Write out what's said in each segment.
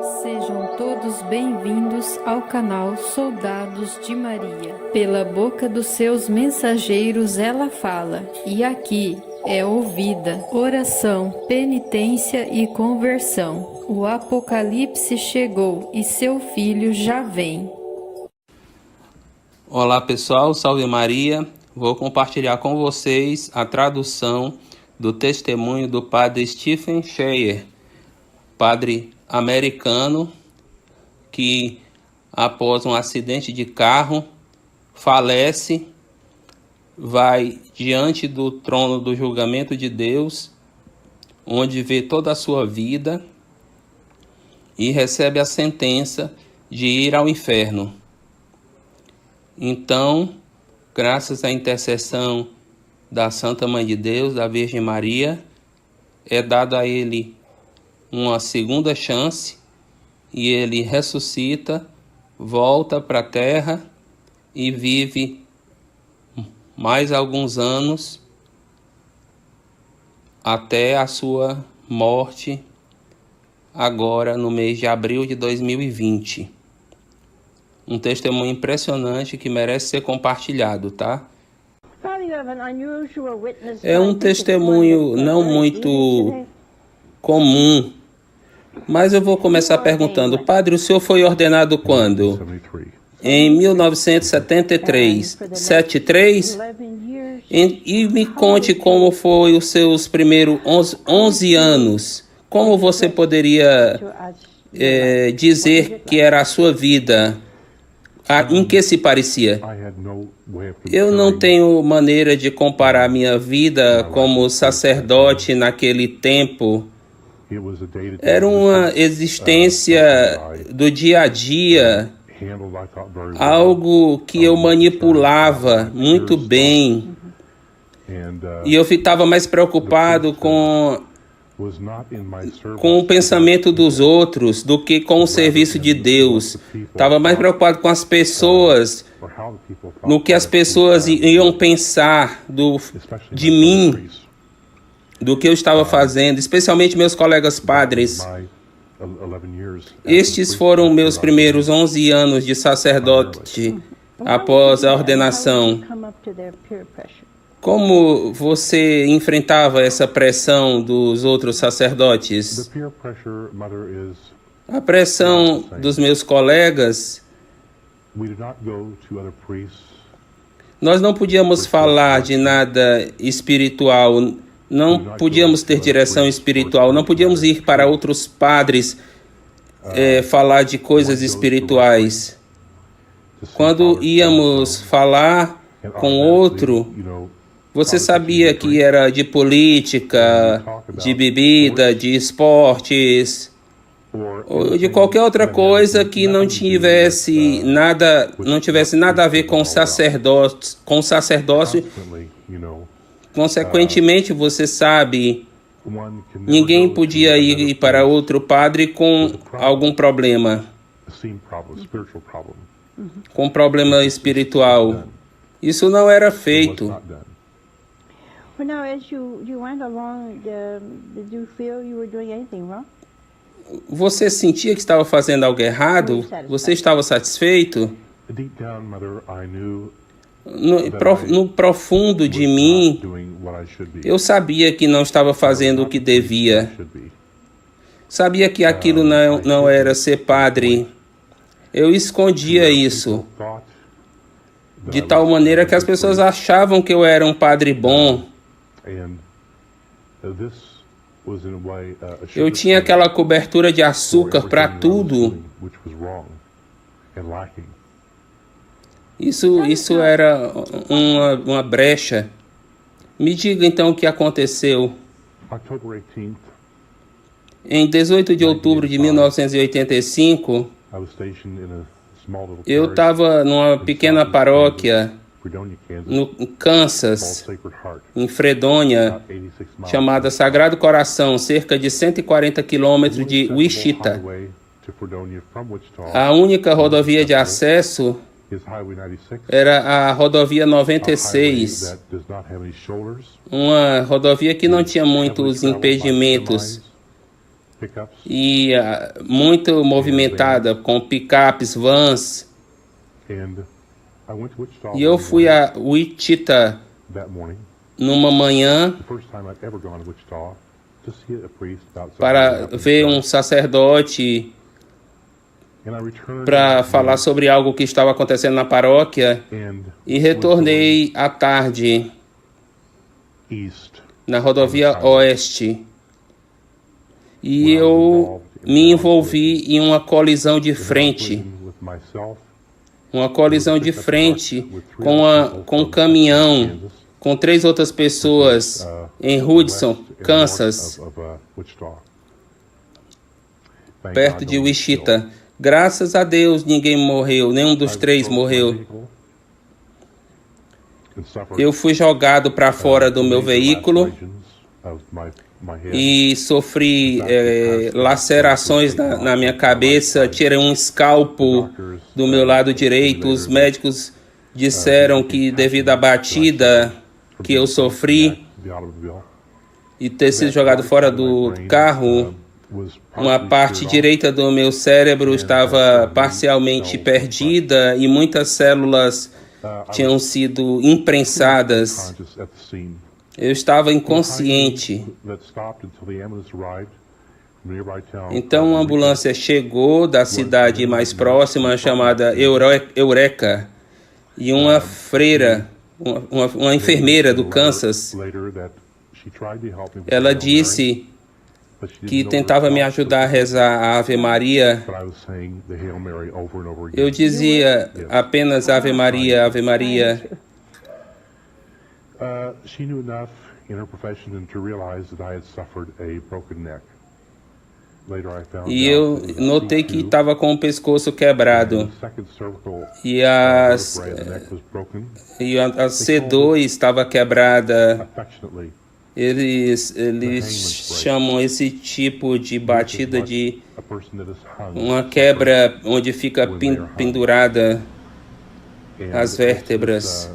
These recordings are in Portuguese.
Sejam todos bem-vindos ao canal Soldados de Maria. Pela boca dos seus mensageiros ela fala, e aqui é ouvida. Oração, penitência e conversão. O Apocalipse chegou e seu filho já vem. Olá pessoal, salve Maria. Vou compartilhar com vocês a tradução do testemunho do padre Stephen Share, padre americano que após um acidente de carro falece, vai diante do trono do julgamento de Deus, onde vê toda a sua vida e recebe a sentença de ir ao inferno. Então, graças à intercessão da Santa Mãe de Deus, da Virgem Maria, é dado a ele uma segunda chance e ele ressuscita, volta para a terra e vive mais alguns anos até a sua morte agora no mês de abril de 2020. Um testemunho impressionante que merece ser compartilhado, tá? É um testemunho não muito comum, mas eu vou começar perguntando, padre, o senhor foi ordenado quando? Em 1973, 73? E me conte como foi os seus primeiros 11 anos. Como você poderia dizer que era a sua vida? Em que se parecia? Eu não tenho maneira de comparar minha vida como sacerdote naquele tempo. Era uma existência do dia a dia, algo que eu manipulava muito bem. E eu estava mais preocupado com o pensamento dos outros do que com o serviço de Deus. Estava mais preocupado com as pessoas, no que as pessoas iam pensar de mim, do que eu estava fazendo, especialmente meus colegas padres. Estes foram meus primeiros 11 anos de sacerdote após a ordenação. Como você enfrentava essa pressão dos outros sacerdotes? A pressão dos meus colegas. Nós não podíamos falar de nada espiritual, não podíamos ter direção espiritual, não podíamos ir para outros padres falar de coisas espirituais. Quando íamos falar com outro, você sabia que era de política, de bebida, de esportes, ou de qualquer outra coisa que não tivesse nada a ver com sacerdócio. Consequentemente, você sabe, ninguém podia ir para outro padre com algum problema, com problema espiritual. Isso não era feito. Você sentia que estava fazendo algo errado? Você estava satisfeito? No profundo de mim, eu sabia que não estava fazendo o que devia. Sabia que aquilo não era ser padre. Eu escondia isso, de tal maneira que as pessoas achavam que eu era um padre bom. Eu tinha aquela cobertura de açúcar para tudo. Isso era uma brecha. Me diga então o que aconteceu. Em 18 de outubro de 1985, eu estava numa pequena paróquia no Kansas, em Fredonia, chamada Sagrado Coração, cerca de 140 quilômetros de Wichita. A única rodovia de acesso era a rodovia 96, uma rodovia que não tinha muitos impedimentos. e muito movimentada, com picapes, vans. E eu fui a Wichita numa manhã para ver um sacerdote para falar sobre algo que estava acontecendo na paróquia, e retornei à tarde na rodovia Oeste, e eu me envolvi em uma colisão de frente com um caminhão com 3 outras pessoas em Hudson, Kansas, perto de Wichita. Graças a Deus ninguém morreu, nenhum dos 3 morreu. Eu fui jogado para fora do meu veículo e sofri lacerações na minha cabeça. Tirei um escalpo do meu lado direito. Os médicos disseram que, devido à batida que eu sofri e ter sido jogado fora do carro, uma parte direita do meu cérebro estava parcialmente perdida e muitas células tinham sido imprensadas. Eu estava inconsciente. Então a ambulância chegou da cidade mais próxima, chamada Eureka, e uma freira, uma enfermeira do Kansas, ela disse que tentava me ajudar a rezar a Ave Maria. Eu dizia apenas Ave Maria, Ave Maria. She knew enough in her profession to realize that I had suffered a broken neck. E eu notei que estava com o pescoço quebrado. E a C2 estava quebrada. Eles chamam esse tipo de batida de uma quebra onde fica pendurada as vértebras.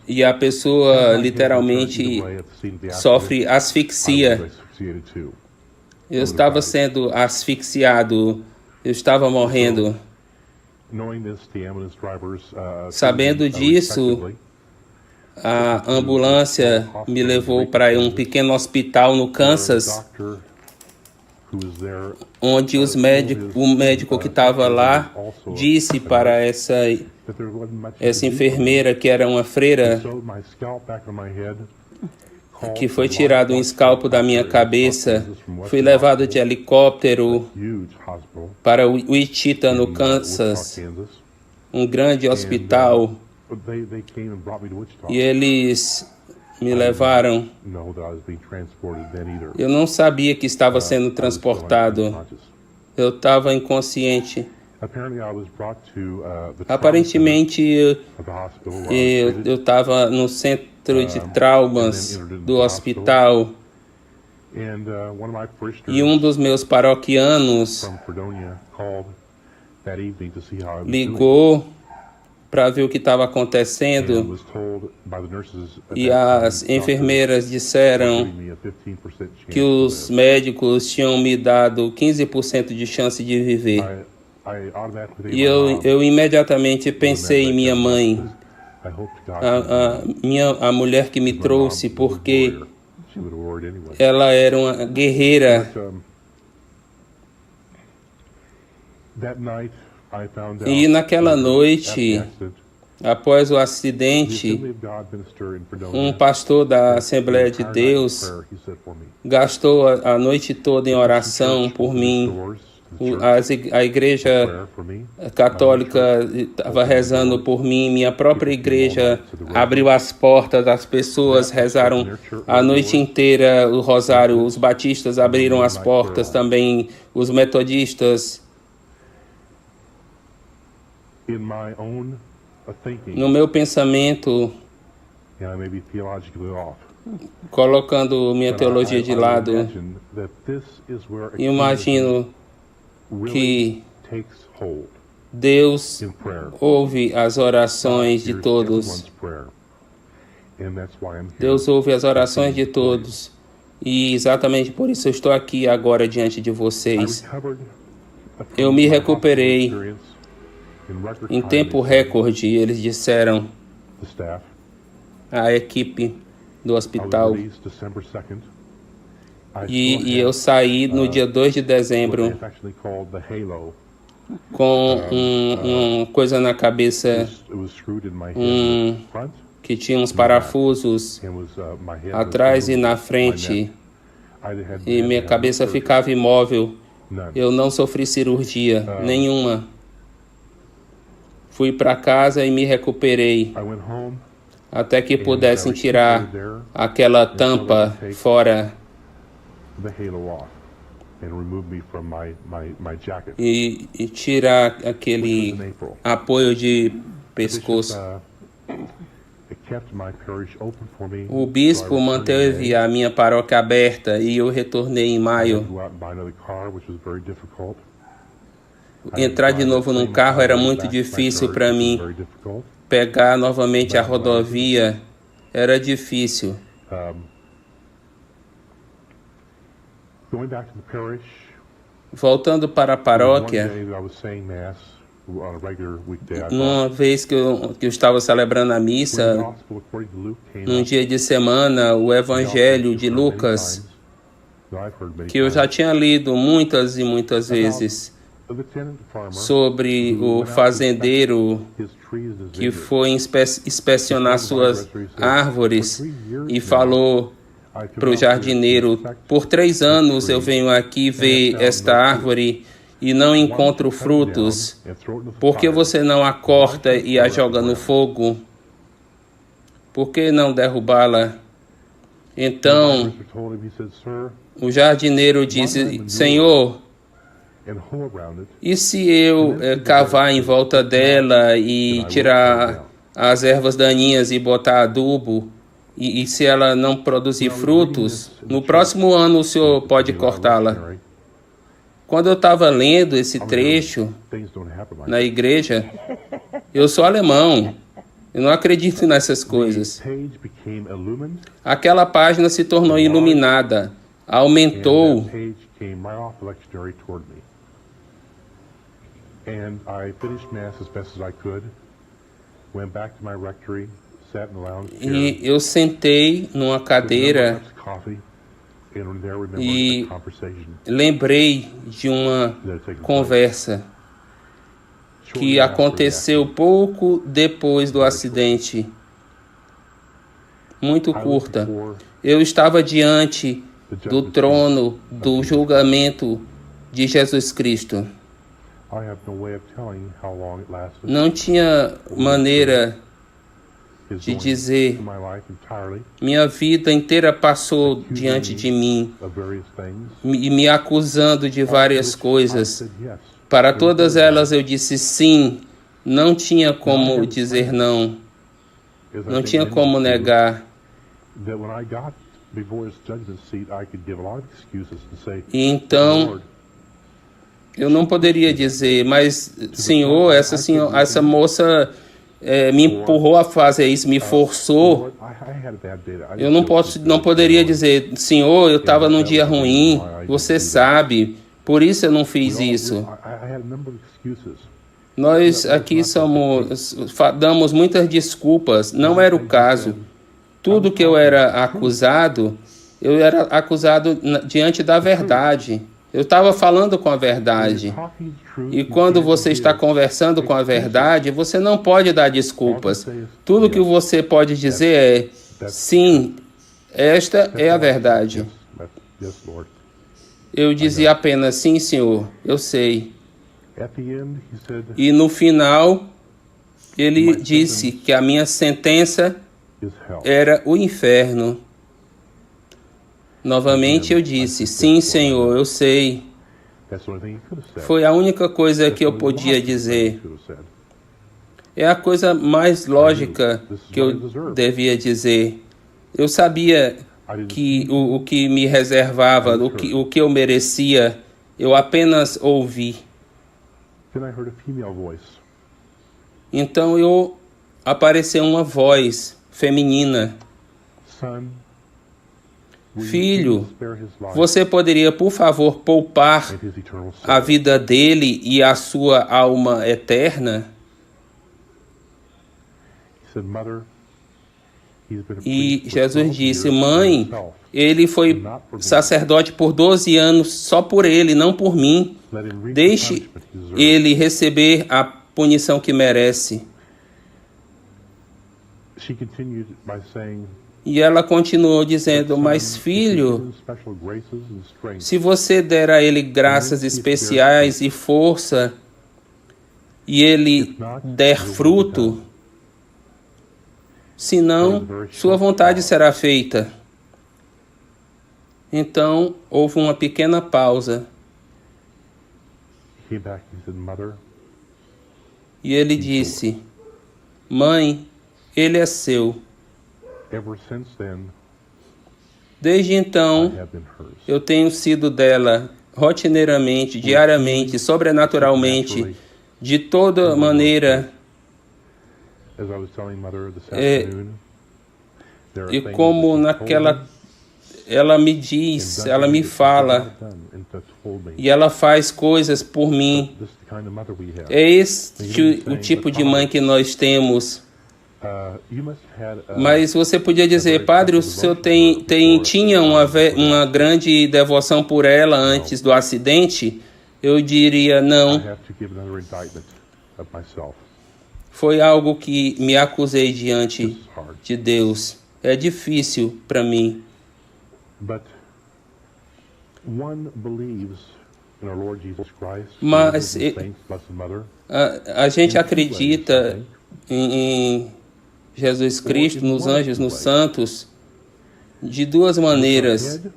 E a pessoa literalmente sofre asfixia. Eu estava sendo asfixiado, eu estava morrendo. Sabendo disso, a ambulância me levou para um pequeno hospital no Kansas, onde o médico que estava lá disse para essa enfermeira, que era uma freira, que foi tirado um escalpo da minha cabeça. Fui levado de helicóptero para Wichita, no Kansas, um grande hospital, e eles me levaram. Eu não sabia que estava sendo transportado. Eu estava inconsciente. Aparentemente, eu estava no centro de traumas do hospital, e um dos meus paroquianos ligou para ver o que estava acontecendo, e as enfermeiras disseram que os médicos tinham me dado 15% de chance de viver. E eu imediatamente pensei em minha mãe, a mulher que me trouxe, porque ela era uma guerreira. E naquela noite, após o acidente, um pastor da Assembleia de Deus gastou a noite toda em oração por mim. A igreja católica estava rezando por mim, minha própria igreja abriu as portas, as pessoas rezaram a noite inteira o rosário, os batistas abriram as portas também, os metodistas. No meu pensamento, colocando minha teologia de lado, imagino que Deus ouve as orações de todos. and that's why I'm here. Deus ouve as orações de todos. E exatamente por isso eu estou aqui agora diante de I vocês. recovered Eu from me my recuperei hospital experience in record em time, tempo recorde, eles disseram, the staff. a equipe do I was hospital. released December 2nd. I E still eu have, saí no dia 2 de what they dezembro affectionately called the halo. com uma coisa na cabeça It was screwed in my head in the front, que tinha uns parafusos and was my head atrás was e na moved, my frente, neck. I had e minha no cabeça surgery, ficava imóvel. none. Eu não sofri cirurgia nenhuma. Fui para casa e me recuperei I went home até que and pudessem I tirar recovered there, aquela tampa fora the halo off and remove me from my jacket. e tirar aquele In April. apoio de Bishop, pescoço. it kept my parish open for me, O so bispo I returned in manteve May. a minha paróquia aberta e eu retornei em I had maio. to go out and buy another car, which was very difficult. I had to Entrar de drive novo the num same carro era highway muito back to my difícil parish, para which was mim. very difficult. Pegar novamente a rodovia era difícil. Going back to the parish, Voltando para a one paróquia, day that I was saying mass on a regular weekday, I numa thought, vez que eu estava celebrando a when the missa, gospel according to Luke came num up, dia de semana, o Evangelho de Lucas, que eu já tinha lido muitas e muitas vezes, sobre o fazendeiro que foi inspecionar suas árvores e falou para o jardineiro: por 3 anos eu venho aqui ver esta árvore e não encontro frutos. Por que você não a corta e a joga no fogo? Por que não derrubá-la? Então o jardineiro disse: Senhor, e se eu cavar em volta dela e tirar as ervas daninhas e botar adubo? E se ela não produzir frutos, no próximo ano o senhor pode cortá-la. Quando eu estava lendo esse trecho na igreja, eu sou alemão, eu não acredito nessas coisas. Aquela página se tornou iluminada, aumentou. And I finished mass as best as I could, went back to my rectory, sat in the lounge chair, E eu sentei numa cadeira cups of coffee, and there remembered e a conversation lembrei de uma that had taken place. conversa Shortly que after aconteceu pouco depois do acidente, muito that, I was curta. before Eu estava diante the do judgment trono seat. do julgamento de Jesus Cristo. I have no way of telling how long it lasted. Não tinha maneira His de going dizer. through my life entirely, Minha vida inteira passou diante de mim, of various things. me acusando de várias I coisas. said yes. Para todas elas eu disse sim. Não tinha como dizer não. As I Não think tinha many como do, negar. that when I got before his judgment seat, I could give a lot of excuses and say, E então Lord, eu não poderia dizer, mas Senhor, essa moça me empurrou a fazer isso, me forçou. Lord, I had a bad day. I Eu não poderia dizer, Senhor, eu estava num dia ruim, você sabe, por isso eu não fiz isso. I had a number of excuses. Nós aqui damos muitas desculpas, não era o caso. Tudo que eu era acusado diante da verdade. Eu estava falando com a verdade. E quando você está conversando com a verdade, você não pode dar desculpas. Tudo que você pode dizer é, sim, esta é a verdade. Yes, Lord. Eu dizia apenas, sim, Senhor, eu sei. At the end, he said, E no final, ele disse que a minha sentença is hell. era o inferno. Novamente eu disse, sim, Senhor, eu sei. That's the only thing he could have said. Foi a única coisa que eu podia dizer. É a coisa mais lógica que eu devia dizer. Eu sabia que o que me reservava, o que eu merecia, eu apenas ouvi. Then I heard a female voice. Então apareceu uma voz feminina Son, will you Filho, spare his life você poderia, por favor, poupar and his eternal soul? a vida dele e a sua alma eterna? He said, Mother, he's been a E priest for Jesus 12 disse, years for mãe, himself. ele foi sacerdote por 12 anos só por ele, não por mim. Let him reap the Deixe punishment he deserves. ele receber a punição que merece. She continued by saying, E ela continuou dizendo, mas filho, special graces and strength, se você der a ele graças especiais e força, e ele der fruto, senão sua vontade será feita. Então, houve uma pequena pausa, he came back and said, Mother, e ele disse, mãe, ele é seu. ever since then, Desde I então, have been hers. eu tenho sido dela rotineiramente, diariamente, sobrenaturalmente, de toda maneira. As I was telling Mother this É, afternoon, there are E things como that he naquela, told me ela me and diz, done ela me that he fala, had done and that told me. e ela faz coisas por mim. This is the kind of mother we have. É este o tipo de mãe que nós temos. You must have had, Mas você podia dizer, padre, o senhor tinha uma grande devoção por ela antes do acidente? Eu diria, I não. have to give another indictment of myself. Foi algo que me acusei diante This is hard. de Deus. É difícil para mim. But one believes in our Lord Jesus Christ, Mas the saints, Blessed Mother. A gente acredita em Jesus Cristo, nos anjos, nos santos, de duas maneiras. Head,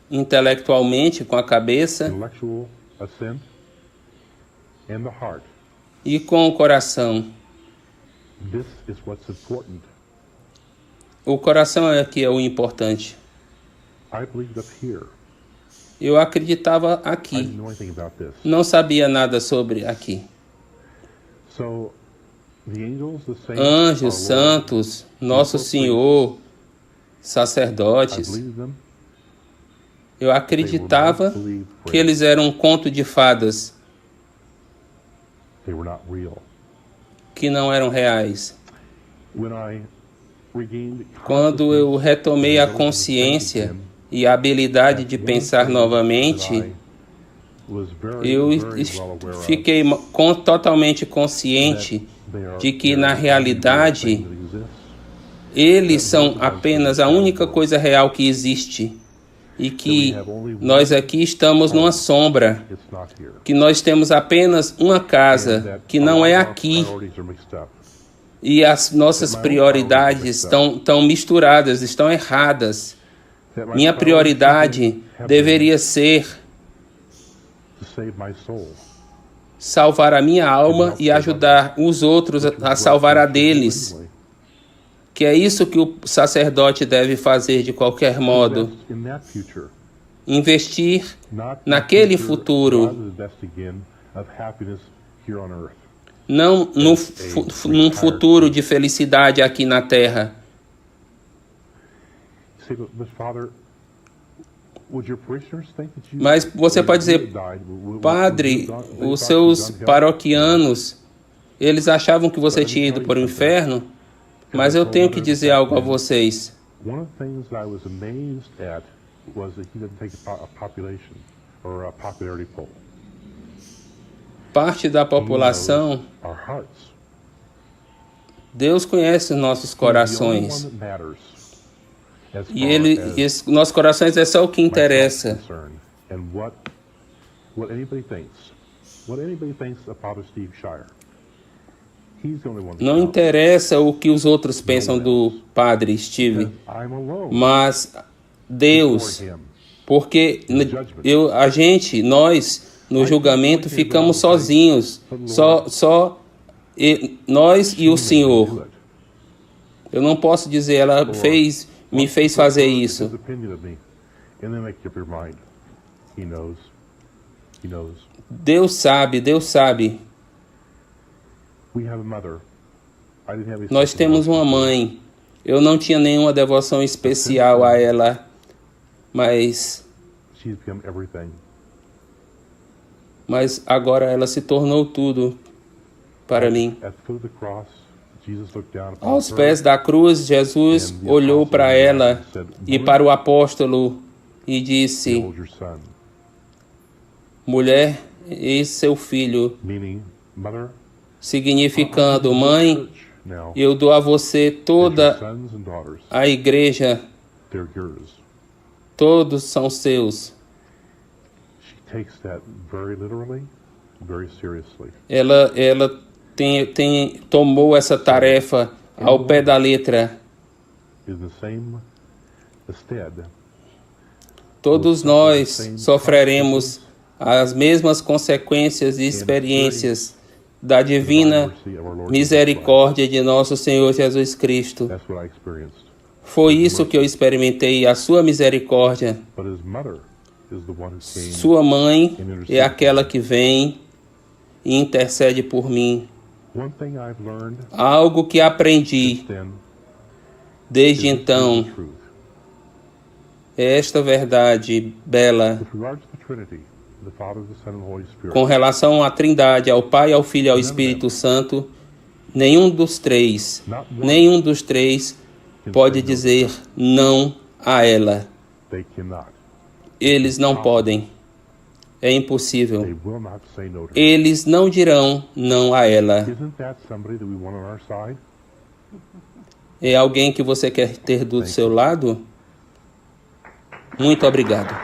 Intelectualmente, com a cabeça, intellectual assent, and the heart. e com o coração. This is what's important. O coração é que é o importante. I believed up here. Eu acreditava I aqui. didn't know anything about this. Não sabia nada sobre aqui. So, the angels, the saints, Anjos, our Lord, santos, Nosso Senhor, I sacerdotes. believed them. Eu acreditava que eles eram um conto de fadas, They were not real. que não eram reais. When I regained Quando eu retomei a consciência e a habilidade de pensar novamente, eu fiquei totalmente consciente de que, na realidade, eles são apenas a única coisa real que existe e que nós aqui estamos numa sombra, que nós temos apenas uma casa, que não é aqui, e as nossas prioridades estão misturadas, estão erradas. Minha prioridade deveria ser salvar a minha alma e ajudar os outros a salvar a deles. Que é isso que o sacerdote deve fazer de qualquer modo. Investir naquele futuro, não num futuro de felicidade aqui na Terra. Mas você pode dizer, padre, os seus paroquianos, eles achavam que você tinha ido para o inferno? Mas eu tenho que dizer algo a vocês. Parte da população, Deus conhece os nossos corações. E nossos corações é só o que interessa. Não interessa o que os outros pensam do padre Steve, mas Deus, porque nós, no julgamento, ficamos sozinhos, nós e o Senhor. Eu não posso dizer, ela me fez fazer isso. Deus sabe. Nós temos uma mãe. Eu não tinha nenhuma devoção especial a ela, mas She's become everything. agora ela se tornou tudo para mim. At the foot of the cross, Jesus looked down upon Aos her pés da cruz, Jesus olhou para ela e para o apóstolo e disse: Behold your son. mulher, eis seu filho, Meaning, mother, significando, mãe, church now, eu dou a você as your toda sons and daughters, a igreja, they're yours. todos são seus. She takes that very literally, very seriously. Ela tomou essa tarefa ao pé da letra. In the same stead, Todos nós sofreremos as mesmas consequências e experiências da divina misericórdia de nosso Senhor Jesus Cristo. that's what I experienced. Foi isso que eu experimentei, a sua misericórdia. But his mother is the one who came. Sua mãe é aquela que vem e intercede por mim. One thing I've learned Algo que aprendi then desde is então the truth. é esta verdade bela With regard to the Trinity, the Father, the Son, and the Holy Spirit, com relação à Trindade, ao Pai, ao Filho e ao Espírito Santo. Nenhum dos três pode dizer não a ela. they cannot. Eles não podem. É impossível. They will not say no to her. Eles não dirão não a ela. Isn't that somebody that we want on our side? É alguém que você quer ter do seu lado? Muito obrigado.